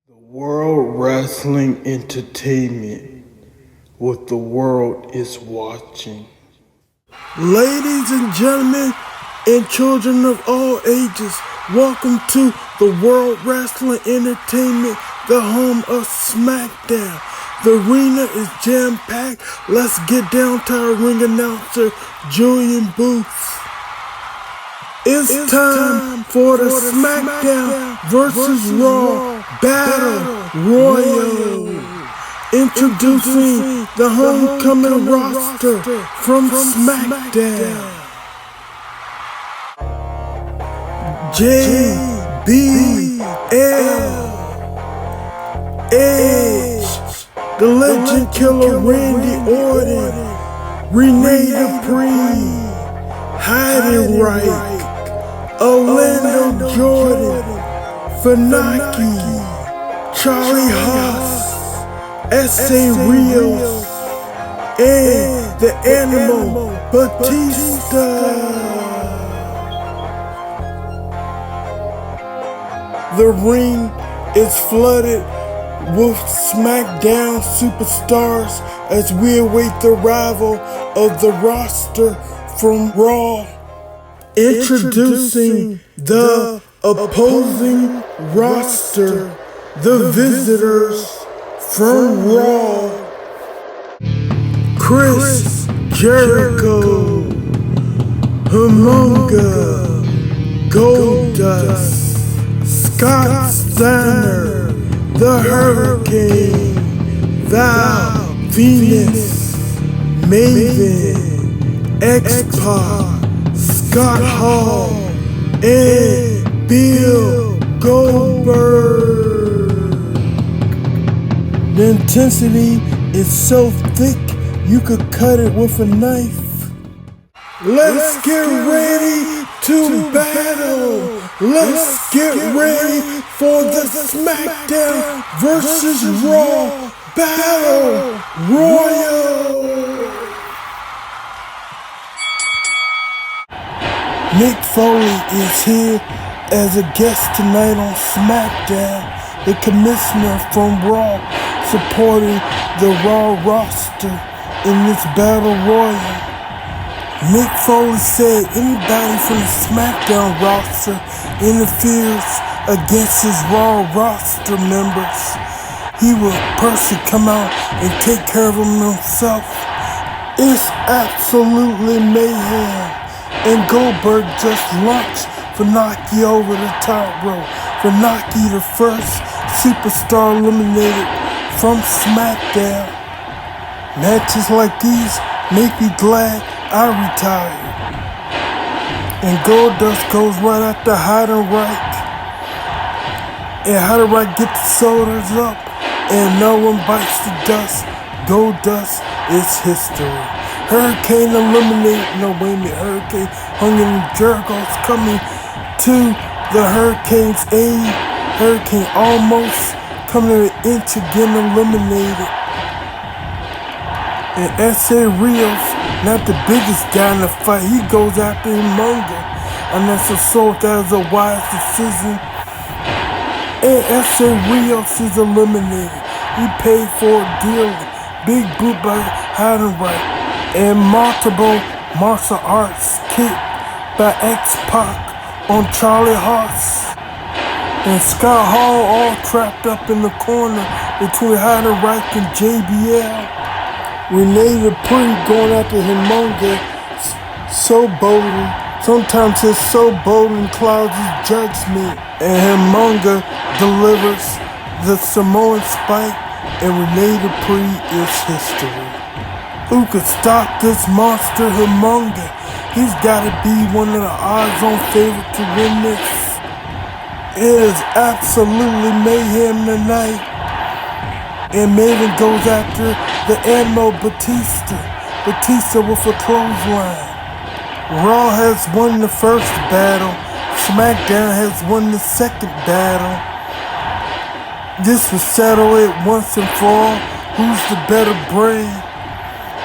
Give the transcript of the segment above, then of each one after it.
The World Wrestling Entertainment, what the world is watching. Ladies and gentlemen, and children of all ages, welcome to the World Wrestling Entertainment, the home of Smackdown. The arena is jam-packed. Let's get down to our ring announcer, Julian Booth. It's time for the Smackdown vs. Raw Battle Royal. Introducing the homecoming roster from Smackdown. JBL, Edge, the Legend Killer Randy Orton, Renee Dupree, Hiding Right, Orlando Jordan, Funaki, Charlie Haas, S.A. Rios, and the Animal Batista. The ring is flooded with SmackDown superstars as we await the arrival of the roster from Raw. Introducing the opposing roster, the visitors from Raw: Chris Jericho, Humonga, Goldust, Scott Steiner, The Hurricane, Val Venus, Maven, X-Pac, Scott Hall, and Bill Goldberg. The intensity is so thick you could cut it with a knife. Let's get ready to battle. Let's get ready for the Smackdown vs. Raw Battle Royal. Mick Foley is here as a guest tonight on Smackdown, the commissioner from Raw, supporting the Raw roster in this Battle Royal. Mick Foley said anybody from the Smackdown roster interferes against his Raw roster members, he will personally come out and take care of them himself. It's absolutely mayhem. And Goldberg just launched Funaki over the top rope. Funaki, the first superstar eliminated from SmackDown. Matches like these make me glad I retired. And Goldust goes right after Hiding Right. And Hiding Right gets the shoulders up. And no one bites the dust. Goldust is history. Hurricane eliminated, no wait a minute, Hurricane hung in Jericho's coming to the Hurricane's aid. Hurricane almost coming to an inch again eliminated. And S.A. Rios, not the biggest guy in the fight, he goes after Humonga. And that's a soul, that is a wise decision. And S.A. Rios is eliminated. He paid for it dearly. Big boot by Hiding Right. And multiple martial arts kick by X-Pac on Charlie Haas. And Scott Hall all trapped up in the corner between Hiding Right and JBL. Renee Dupree going after Humonga, so bold. Sometimes he's so bold and clouds his judgment. And Humonga delivers the Samoan spike, and Renee Dupree is history. Who could stop this monster Humonga? He's got to be one of the odds-on favorites to win this. It is absolutely mayhem tonight. And Maven goes after the Animal Batista. Batista with a clothesline. Raw has won the first battle. SmackDown has won the second battle. This will settle it once and for all. Who's the better brand?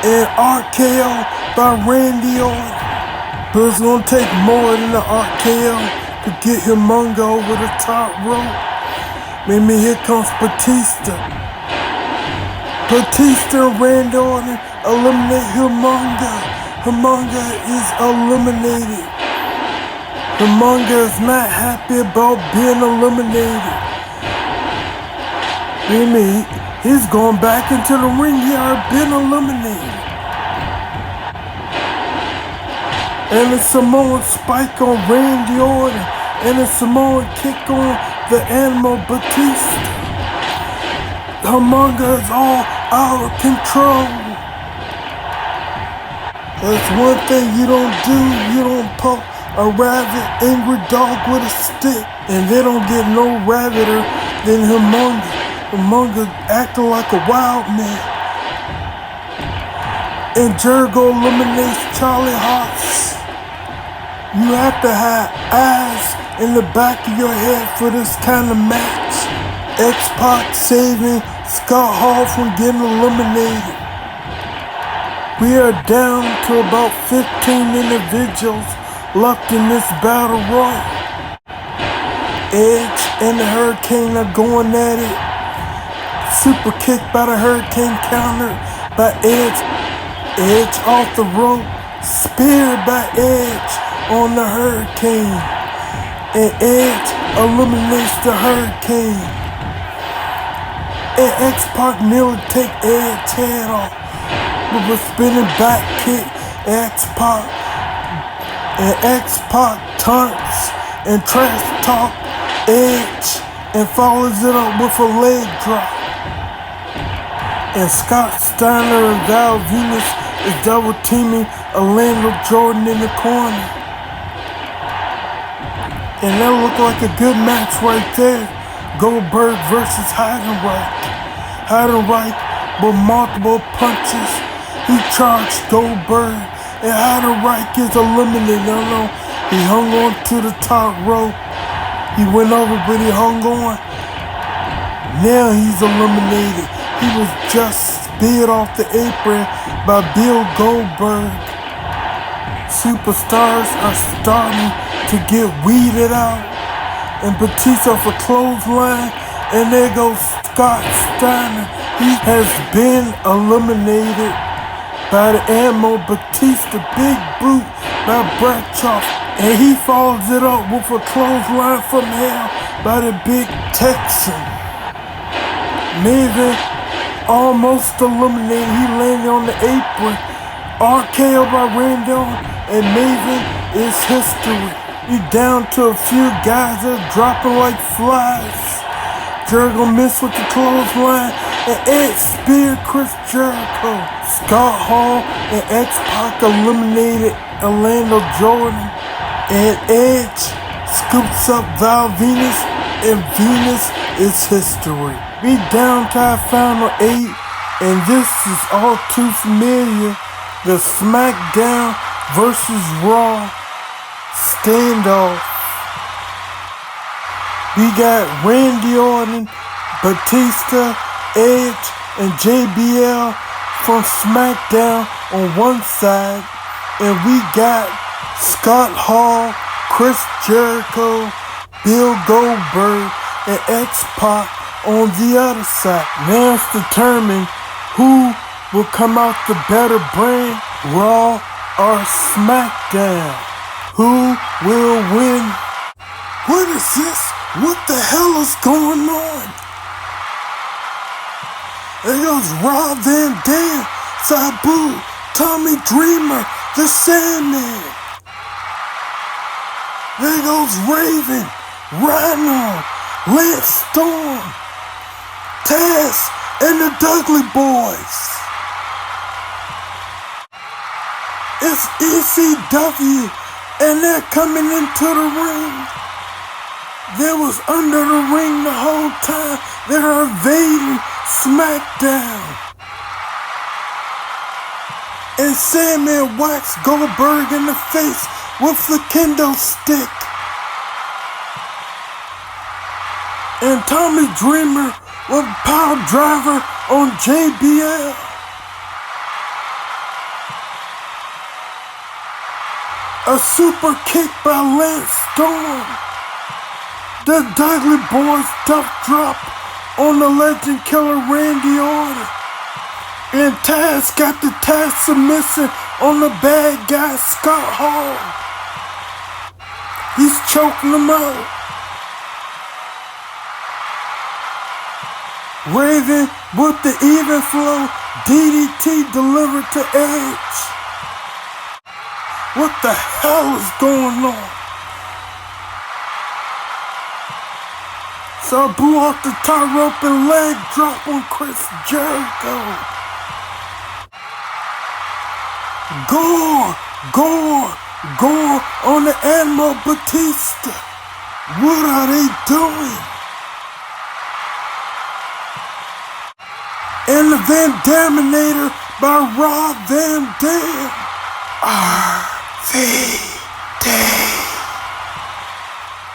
And RKO by Randy Orton. But it's going to take more than the RKO to get Humonga over the top rope. Maybe here comes Batista. Batista and Randy Orton eliminate Humonga. Humonga is eliminated. Humonga is not happy about being eliminated. Maybe he's going back into the ring. He already been eliminated. And a Samoan spike on Randy Orton. And a Samoan kick on the Animal Batista. Humonga is all out of control. That's one thing you don't do. You don't poke a rabid, angry dog with a stick. And they don't get no rabider than Humonga. Humonga acting like a wild man. And Jericho eliminates Charlie Haas. You have to have eyes in the back of your head for this kind of match. X-Pac saving Scott Hall from getting eliminated. We are down to about 15 individuals left in this battle royal. Edge and the Hurricane are going at it. Super kick by the Hurricane, countered by Edge. Edge off the rope. Spear by Edge on the Hurricane. And Edge eliminates the Hurricane. And X-Pac nearly take Edge's head off with a spinning back kick. X-Pac taunts and trash talk Edge and follows it up with a leg drop. And Scott Steiner and Val Venus is double teaming Orlando Jordan in the corner. And that looked like a good match right there. Goldberg versus Heidenreich. Heidenreich with multiple punches. He charged Goldberg and Heidenreich is eliminated. No, he hung on to the top rope. He went over but he hung on. Now he's eliminated. He was just speared off the apron by Bill Goldberg. Superstars are starting to get weeded out. And Batista for clothesline. And there goes Scott Steiner. He has been eliminated by the Animal Batista. Big boot by Bradshaw. And he follows it up with a clothesline from hell by the Big Texan. Maven almost eliminated. He landed on the apron. RKO by Randy Orton, and Maven is history. You down to a few guys that are dropping like flies. Jericho missed with the clothesline, and Edge speared Chris Jericho. Scott Hall and X-Pac eliminated Orlando Jordan, and Edge scoops up Val Venus, and Venus is history. We down to our final 8, and this is all too familiar. The Smackdown versus Raw standoff. We got Randy Orton, Batista, Edge, and JBL from Smackdown on one side, and we got Scott Hall, Chris Jericho, Bill Goldberg, and X-Pac on the other side. Now it's determined who will come out the better brand, Raw or Smackdown. Who will win? What is this? What the hell is going on? There goes Rob Van Dam, Sabu, Tommy Dreamer, the Sandman. There goes Raven, Rhino, Lance Storm, Taz, and the Dudley Boys. It's ECW, and they're coming into the ring. They was under the ring the whole time. They're invading Smackdown. And Sandman whacks Goldberg in the face with the kendo stick. And Tommy Dreamer with power driver on JBL. A super kick by Lance Storm. The Dudley Boys tough drop on the legend killer Randy Orton. And Taz got the Taz submission on the bad guy Scott Hall. He's choking him out. Raven with the even flow, DDT delivered to Edge. What the hell is going on? Sabu off the top rope and leg drop on Chris Jericho. Gore on the Animal Batista. What are they doing? And the Van Daminator by Rob Van Dam. RVD.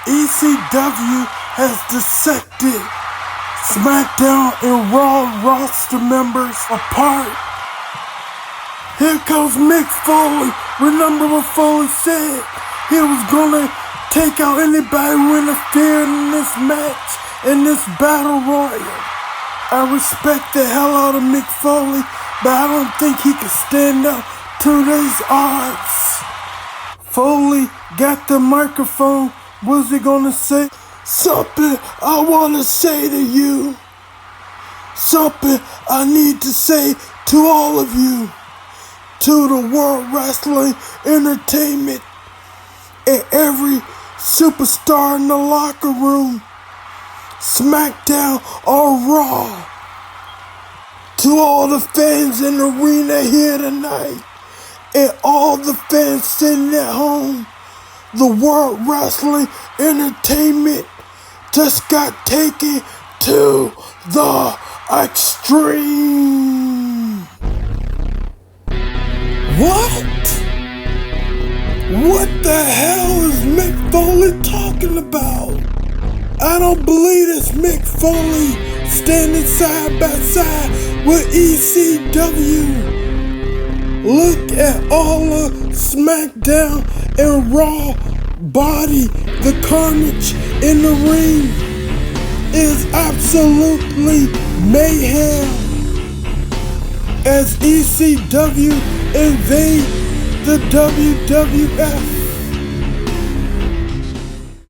ECW has dissected Smackdown and Raw roster members apart. Here comes Mick Foley. Remember what Foley said? He was gonna take out anybody who interfered in this match, in this battle royal. I respect the hell out of Mick Foley, but I don't think he can stand up to these odds. Foley got the microphone. What's he gonna say? Something I wanna say to you. Something I need to say to all of you. To the World Wrestling Entertainment and every superstar in the locker room. Smackdown or Raw. To all the fans in the arena here tonight and all the fans sitting at home, the World Wrestling Entertainment just got taken to the extreme. What? What the hell is Mick Foley talking about? I don't believe it's Mick Foley standing side by side with ECW. Look at all of SmackDown and Raw body. The carnage in the ring is absolutely mayhem as ECW invade the WWF.